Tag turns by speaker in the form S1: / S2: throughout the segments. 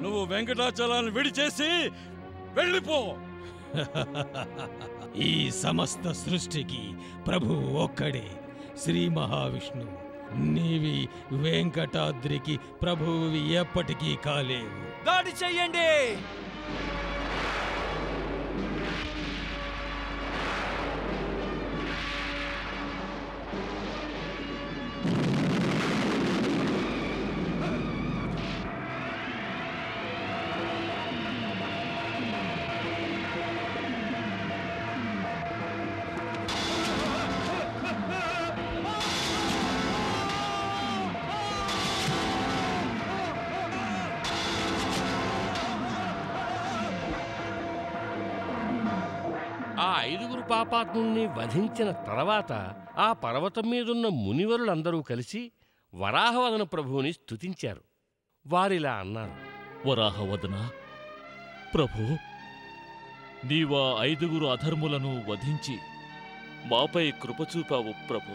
S1: నువ్వు వెంకటాచలాన్ని విడిచేసి వెళ్ళిపో.
S2: ఈ సమస్త సృష్టికి ప్రభువు ఒక్కడే, శ్రీ మహావిష్ణువు. నీవి వెంకటాద్రికి ప్రభువువి ఎప్పటికీ కాలేవు.
S3: దాడి చెయ్యండి.
S4: ఆ 5 పాపాత్ముల్ని వధించిన తర్వాత ఆ పర్వతం మీదున్న మునివరులందరూ కలిసి వరాహవదన ప్రభువుని స్తుతించారు. వారిలా అన్నారు:
S5: వరాహవదన ప్రభు, నీవా 5 అధర్ములను వధించి మాపై కృపచూపావు ప్రభు.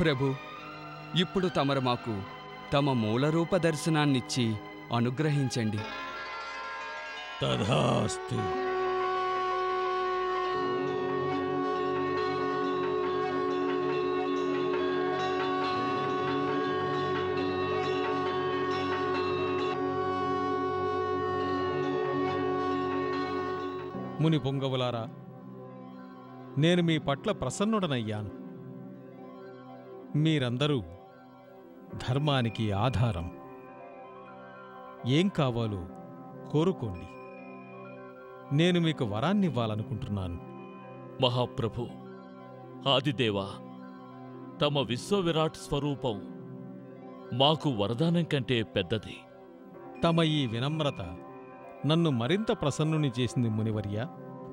S6: ప్రభు, ఇప్పుడు తమరు మాకు తమ మూలరూప దర్శనాన్నిచ్చి అనుగ్రహించండి.
S2: తథాస్తు.
S7: ముని పొంగవులారా, నేను మీ పట్ల ప్రసన్నుడనయ్యాను. మీరందరూ ధర్మానికి ఆధారం. ఏం కావాలో కోరుకోండి. నేను మీకు వరాన్నివ్వాలనుకుంటున్నాను.
S5: మహాప్రభు, ఆదిదేవా, తమ విశ్వవిరాట్ స్వరూపం మాకు వరదానం కంటే పెద్దది.
S7: తమ ఈ వినమ్రత నన్ను మరింత ప్రసన్నుని చేసింది మునివర్య.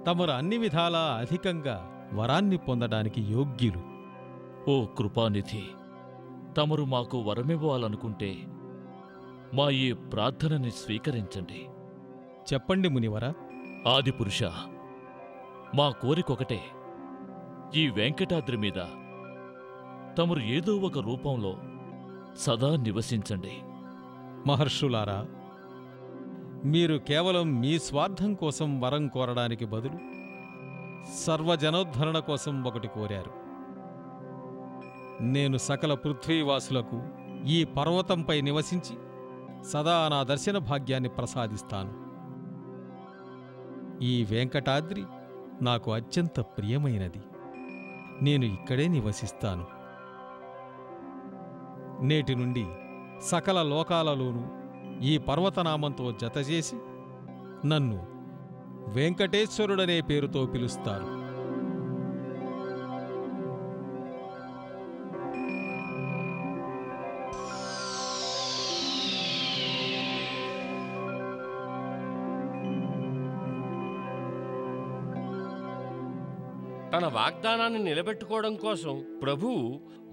S7: తమరు అన్ని విధాలా అధికంగా వరాన్ని పొందడానికి యోగ్యులు.
S5: ఓ కృపానిధి, తమరు మాకు వరమివ్వాలనుకుంటే మా ఈ ప్రార్థనని స్వీకరించండి.
S7: చెప్పండి మునివర.
S5: ఆదిపురుష, మా కోరికొకటే. ఈ వెంకటాద్రి మీద తమరు ఏదో ఒక రూపంలో సదా నివసించండి.
S7: మహర్షులారా, మీరు కేవలం మీ స్వార్థం కోసం వరం కోరడానికి బదులు సర్వజనోద్ధరణ కోసం ఒకటి కోరారు. నేను సకల పృథ్వీవాసులకు ఈ పర్వతంపై నివసించి సదా నా దర్శన భాగ్యాన్ని ప్రసాదిస్తాను. ఈ వెంకటాద్రి నాకు అత్యంత ప్రియమైనది. నేను ఇక్కడే నివసిస్తాను. నేటి నుండి సకల లోకాలలోనూ ఈ పర్వతనామంతో జతచేసి నన్ను వెంకటేశ్వరుడనే పేరుతో పిలుస్తారు.
S4: తన వాగ్దానాన్ని నిలబెట్టుకోవడం కోసం ప్రభువు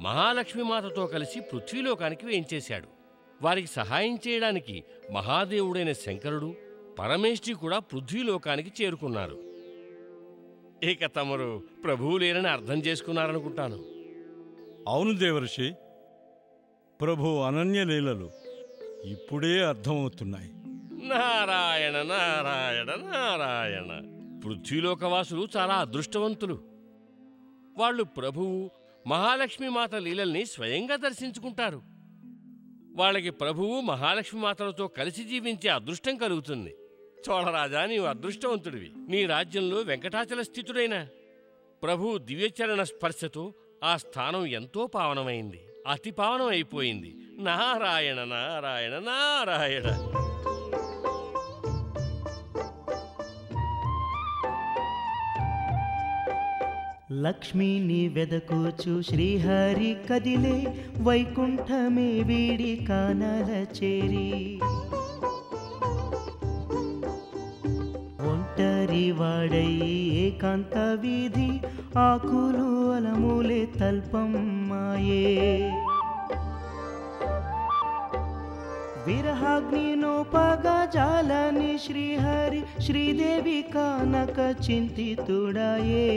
S4: మహాలక్ష్మీమాతతో కలిసి పృథ్వీలోకానికి వేయించేశాడు. వారికి సహాయం చేయడానికి మహాదేవుడైన శంకరుడు, పరమేష్ఠి కూడా పృథ్వీలోకానికి చేరుకున్నారు. ఇక తమరు ప్రభువు లేరని అర్థం చేసుకున్నారనుకుంటాను.
S1: అవును దేవర్షి, ప్రభు అనన్య లీలలు ఇప్పుడే అర్థమవుతున్నాయి.
S4: నారాయణ నారాయణ నారాయణ. పృథ్వీలోకవాసులు చాలా అదృష్టవంతులు. వాళ్ళు ప్రభువు మహాలక్ష్మీమాత లీలల్ని స్వయంగా దర్శించుకుంటారు. వాళ్ళకి ప్రభువు మహాలక్ష్మీమాతలతో కలిసి జీవించే అదృష్టం కలుగుతుంది. చోళరాజా, నీవు అదృష్టవంతుడివి. నీ రాజ్యంలో వెంకటాచల స్థితుడైన ప్రభువు దివ్యచరణ స్పర్శతో ఆ స్థానం ఎంతో పావనమైంది, అతి పావనం అయిపోయింది. నారాయణ నారాయణ నారాయణ.
S8: లక్ష్మిని వెదకుచు శ్రీహరి కదిలే, వైకుంఠమే వీడి కానల చేరి. ఒంటరి వాడై ఏకాంత వీధి, ఆకులు అలములే తల్పమ్మాయే. విరహాగ్ని నోపగా జాలని శ్రీహరి, శ్రీదేవి కానక చింతితుడాయే.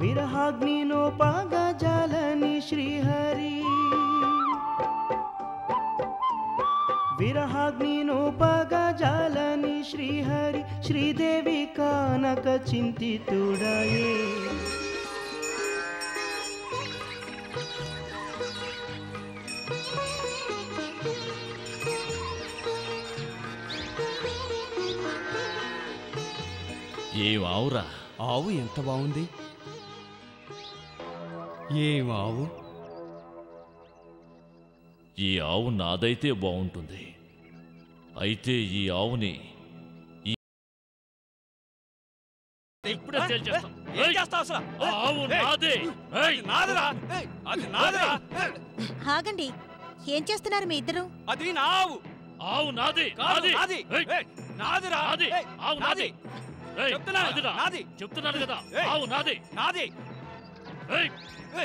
S8: విరహాగ్నినోపగజాలని శ్రీహరి విరహాగ్నినోపగజాలని శ్రీహరి శ్రీదేవి కానక చింతితుడయే
S5: ఏం ఆవురా?
S6: ఆవు ఎంత బాగుంది! ఏం ఆవు!
S5: ఈ ఆవు నాదైతే బాగుంటుంది. అయితే ఈ ఆవుని ఇప్పుడే తేల్చేస్తాం. ఆ ఆవు నాదే.
S3: ఆగండి, ఏం చేస్తున్నారు మీ ఇద్దరు?
S6: అది నా ఆవు!
S5: ఆవు నాది. ఆవు నాది. చెప్తున్నాను కదా, ఆవు నాది.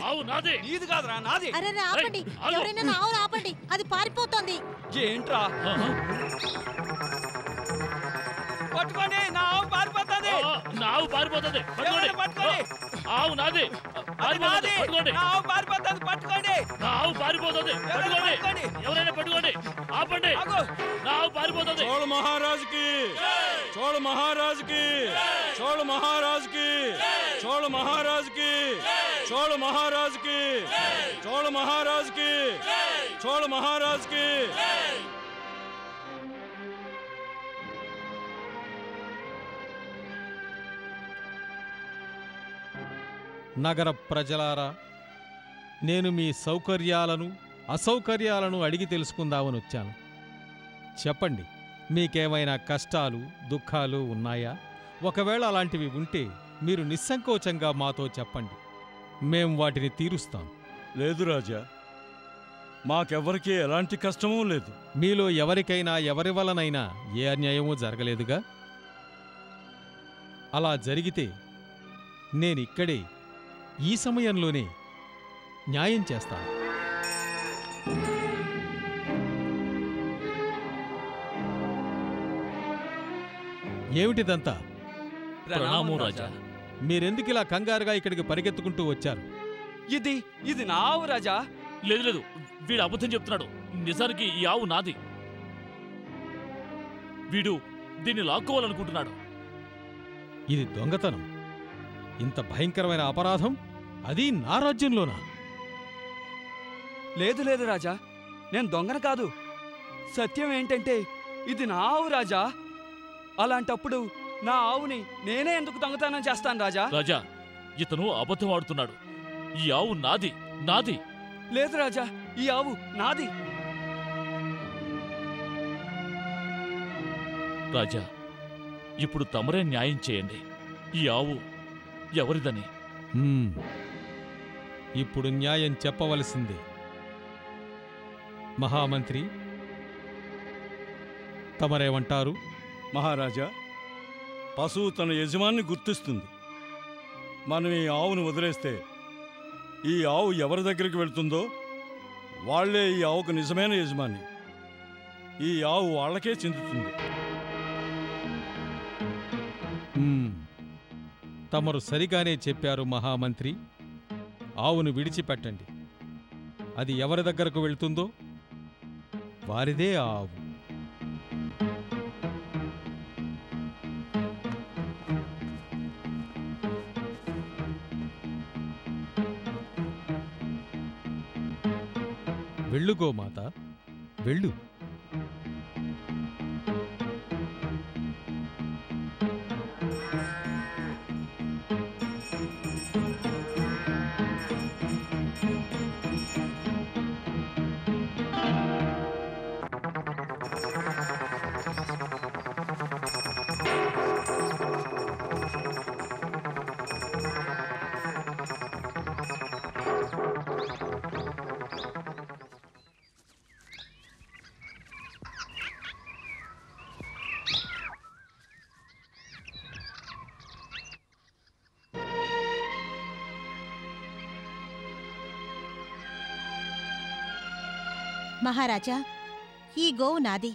S5: ఆవు నాది.
S6: నీది కాదురా, నాది.
S3: అరే ఆపండి, ఎవరైనా నా ఆవును ఆపండి, అది పారిపోతోంది.
S6: ఏంట్రా? పట్టుకోండి, నా ఆవు పారిపోతుంది.
S5: నా ఆవు పారిపోతుంది.
S6: పట్టుకోండి.
S5: ఆవు నాది. పట్టుకోండి.
S6: నా ఆవు పారిపోతుంది. పట్టుకోండి.
S5: నా ఆవు పారిపోతుంది. పట్టుకోండి. ఎవరైనా పట్టుకోండి. ఆపండి. నా ఆవు పారిపోతుంది.
S1: చోళ మహారాజుకి, చోళ మహారాజుకి, చోళ మహారాజుకి, చోళ మహారాజుకి, చోళ మహారాజుకి, చోళ మహారాజుకి, చోళ మహారాజుకి.
S7: నగర ప్రజలారా, నేను మీ సౌకర్యాలను అసౌకర్యాలను అడిగి తెలుసుకుందామని వచ్చాను. చెప్పండి, మీకేమైనా కష్టాలు దుఃఖాలు ఉన్నాయా? ఒకవేళ అలాంటివి ఉంటే మీరు నిస్సంకోచంగా మాతో చెప్పండి, మేం వాటిని తీరుస్తాం.
S1: లేదు రాజా, మాకెవ్వరికీ ఎలాంటి కష్టమూ లేదు.
S7: మీలో ఎవరికైనా ఎవరి వలనైనా ఏ అన్యాయమూ జరగలేదుగా? అలా జరిగితే నేనిక్కడే ఈ సమయంలోనే న్యాయం చేస్తాను. ఏమిటిదంతా?
S5: ప్రణామం రాజా.
S7: మీరెందుకిలా కంగారుగా ఇక్కడికి పరిగెత్తుకుంటూ వచ్చారు?
S6: ఇది నా ఆవు రాజా.
S5: లేదు, వీడు అబద్ధం చెప్తున్నాడు. నిజానికి ఈ ఆవు నాది. వీడు దీన్ని లాక్కోవాలనుకుంటున్నాడు.
S7: ఇది దొంగతనం. ఇంత భయంకరమైన అపరాధం, అది నా రాజ్యంలోనా?
S6: లేదు రాజా, నేను దొంగన కాదు. సత్యం ఏంటంటే ఇది నా ఆవు రాజా. అలాంటప్పుడు నా ఆవుని నేనే ఎందుకు దొంగతనం చేస్తాను రాజా?
S5: రాజా, ఇతను అబద్ధం ఆడుతున్నాడు. ఈ ఆవు నాది.
S6: లేదు రాజా, ఈ ఆవు నాది.
S5: రాజా, ఇప్పుడు తమరే న్యాయం చేయండి. ఈ ఆవు ఎవరిదని?
S7: ఇప్పుడు న్యాయం చెప్పవలసిందే. మహామంత్రి, తమరేమంటారు?
S1: మహారాజా, పశువు తన యజమాన్ని గుర్తిస్తుంది. మనం ఈ ఆవును వదిలేస్తే ఈ ఆవు ఎవరి దగ్గరికి వెళ్తుందో వాళ్లే ఈ ఆవుకు నిజమైన యజమాని. ఈ ఆవు వాళ్ళకే చెందుతుంది.
S7: తమరు సరిగానే చెప్పారు మహామంత్రి. ఆవును విడిచిపెట్టండి. అది ఎవరి దగ్గరకు వెళ్తుందో వారిదే ఆ ఆవు. వెళ్ళు గోమాత, వెళ్ళు.
S3: మహారాజా, ఈ గోవు నాది.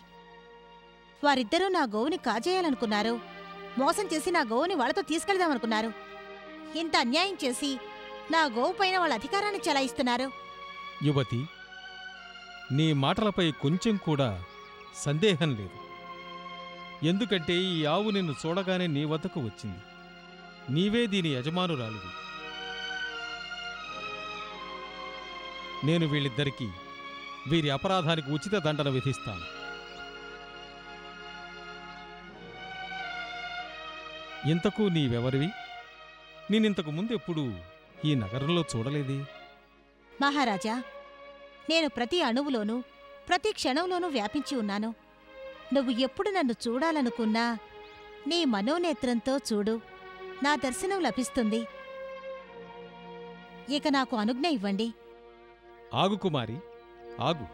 S3: వారిద్దరూ నా గోవుని కాజేయాలనుకున్నారు. మోసం చేసి నా గోవుని వాళ్ళతో తీసుకెళ్దామనుకున్నారు. ఇంత అన్యాయం చేసి నా గోవు పైన వాళ్ళ అధికారాన్ని చెలాయిస్తున్నారు?
S7: యువతి, నీ మాటలపై కొంచెం కూడా సందేహం లేదు. ఎందుకంటే ఈ ఆవు నిన్ను చూడగానే నీ వద్దకు వచ్చింది. నీవే దీని యజమానురాలివి. నేను వీళ్ళిద్దరికీ వీరి అపరాధానికి ఉచిత దండన విధిస్తాను. ఇంతకు నీవెవరివి? నేనింతకు ముందెప్పుడూ ఈ నగరంలో చూడలేదే.
S3: మహారాజా, నేను ప్రతి అణువులోనూ ప్రతి క్షణంలోనూ వ్యాపించి ఉన్నాను. నువ్వు ఎప్పుడు నన్ను చూడాలనుకున్నా నీ మనోనేత్రంతో చూడు, నా దర్శనం లభిస్తుంది. ఇక నాకు అనుజ్ఞ ఇవ్వండి.
S7: ఆగు కుమారి, ఆగు.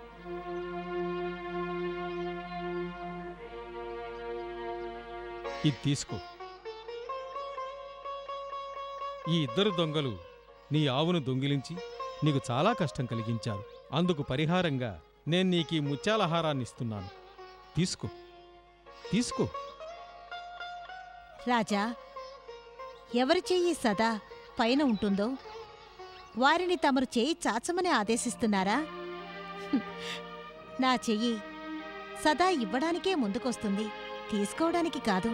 S7: ఇది తీసుకో. ఈ ఇద్దరు దొంగలు నీ ఆవును దొంగిలించి నీకు చాలా కష్టం కలిగించారు. అందుకు పరిహారంగా నేను నీకీ ముత్యాలహారాన్నిస్తున్నాను. తీసుకో, తీసుకో.
S3: రాజా, ఎవరి చెయ్యి సదా పైన ఉంటుందో వారిని తమరు చెయ్యి చాచమని ఆదేశిస్తున్నారా? నా చెయ్యి సదా ఇవ్వడానికే ముందుకొస్తుంది, తీసుకోవడానికి కాదు.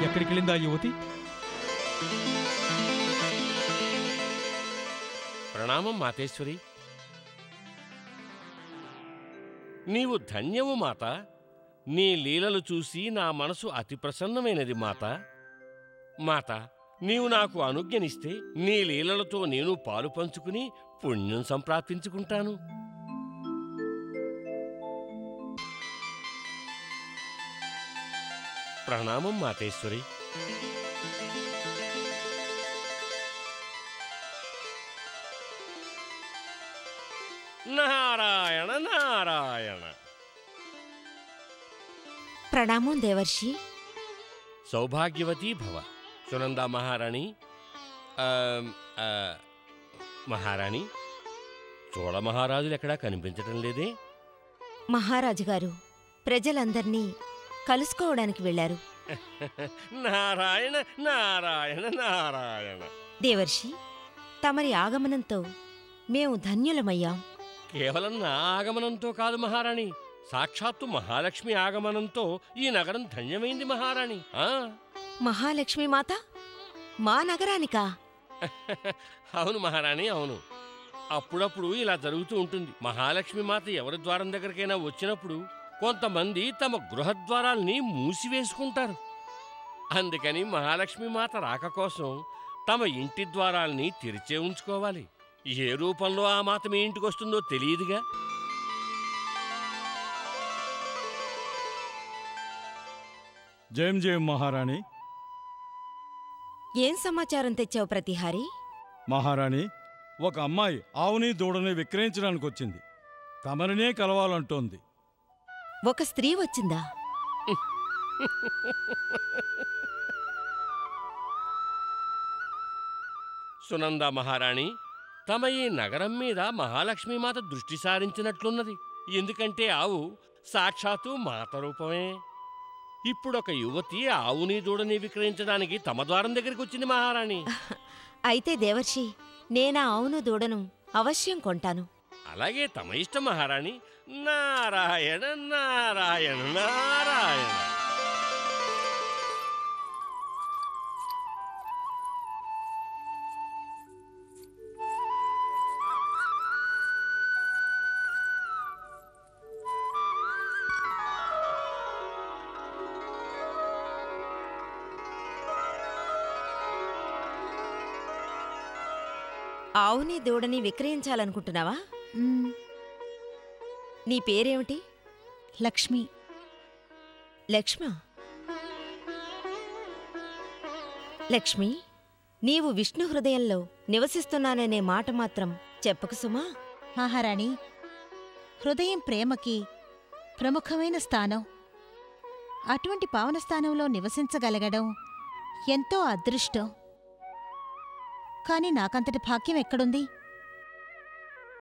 S7: ఎక్కడికెళ్ళిందా యువతి?
S4: ప్రణామం మాతేశ్వరి. నీవు ధన్యము మాత. నీ లీలలు చూసి నా మనసు అతి ప్రసన్నమైనది మాత. మాత, నీవు నాకు అనుజ్ఞనిస్తే నీ లీలలతో నేను పాలు పంచుకుని పుణ్యం సంప్రాప్తించుకుంటాను. ప్రణామం మాతేశ్వరి. నారాయణ నారాయణ.
S9: ప్రణామం దేవర్షి.
S4: సౌభాగ్యవతీ భవ. సునందా మహారాణి, మహారాణి, చోళ మహారాజులు ఎక్కడా కనిపించటం లేదే?
S9: మహారాజుగారు ప్రజలందర్నీ కలుసుకోవడానికి వెళ్లారు.
S4: నారాయణ నారాయణ నారాయణ.
S9: దేవర్షి, తమరి ఆగమనంతో మేము ధన్యులమయ్యాం.
S4: కేవలం నా ఆగమనంతో కాదు మహారాణి, సాక్షాత్తు మహాలక్ష్మి ఆగమనంతో ఈ నగరం ధన్యమైంది మహారాణి.
S9: మహాలక్ష్మి మాత మా నగరానికా?
S4: అవును మహారాణి, అవును. అప్పుడప్పుడు ఇలా జరుగుతూ ఉంటుంది. మహాలక్ష్మి మాత ఎవరి ద్వారం దగ్గరికైనా వచ్చినప్పుడు కొంతమంది తమ గృహద్వారాల్ని మూసివేసుకుంటారు. అందుకని మహాలక్ష్మి మాత రాక కోసం తమ ఇంటి ద్వారాల్ని తెరిచే ఉంచుకోవాలి. ఏ రూపంలో ఆ మాత మీ ఇంటికి వస్తుందో తెలియదుగా.
S1: జయం జయం మహారాణి.
S9: ఏం సమాచారం తెచ్చావు ప్రతిహారి?
S1: మహారాణి, ఒక అమ్మాయి ఆవుని దూడని విక్రయించడానికి వచ్చింది. తమరినే కలవాలంటోంది.
S9: ఒక స్త్రీ వచ్చిందా?
S4: సునందా మహారాణి, తమ ఈ నగరం మీద మహాలక్ష్మీమాత దృష్టి సారించినట్లున్నది. ఎందుకంటే ఆవు సాక్షాత్తు మాత రూపమే. ఇప్పుడొక యువతి ఆవుని దూడని విక్రయించడానికి తమ ద్వారం దగ్గరికి వచ్చింది మహారాణి.
S9: అయితే దేవర్షి, నేనా ఆవును దూడను అవశ్యం కొంటాను.
S4: అలాగే తమ ఇష్టం మహారాణి. నారాయణ నారాయణ నారాయణ.
S9: ఆవుని దూడని విక్రయించాలనుకుంటున్నావా? నీ పేరేమిటి?
S3: లక్ష్మి.
S9: లక్ష్మ? లక్ష్మి, నీవు విష్ణు హృదయంలో నివసిస్తున్నాననే మాట మాత్రం చెప్పకు సుమా.
S3: మహారాణి, హృదయం ప్రేమకి ప్రముఖమైన స్థానం. అటువంటి పావన స్థానంలో నివసించగలగడం ఎంతో అదృష్టం. కాని నాకంతటి భాగ్యం ఎక్కడుంది?